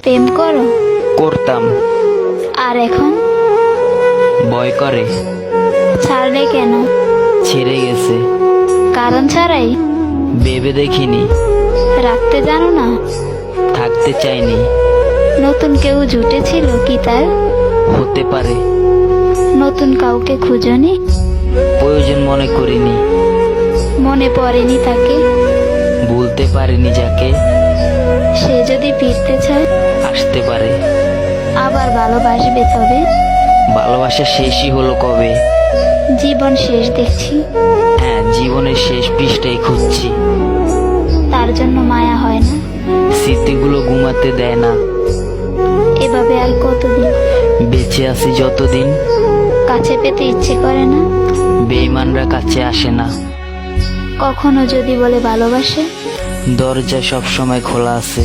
প্রেম করো? করতাম, আর এখন ভয় করে। ছাড়লে কেন? ছেড়ে গেছে, কারণ ছাড়াই? ভেবে দেখিনি, রাখতে জানো না? থাকতে চাইনি। নতুন কেউ জুটেছিল কি তার? হতে পারে, নতুন কাউকে খুঁজনি? প্রয়োজন মনে করিনি। মনে পড়েনি তাকে? ভুলতে পারিনি যাকে। সে যদি ফিরতে চায় আসতে পারে, আবার ভালোবাসবে, তবে ভালোবাসা শেষই হলো কবে। জীবন শেষ দেখছি, হ্যাঁ, জীবনের শেষ পৃষ্ঠাই খুঁজছি। তার জন্য মায়া হয় না? স্মৃতিগুলো ঘুমাতে দেয় না। এভাবে আর কতদিন? বেঁচে আছি যতদিন, কাছে পেতে ইচ্ছে করে না? বেঈমানরা কাছে আসে না। কখনো যদি বলে ভালোবাসে, দরজা সব সময় খোলা আছে।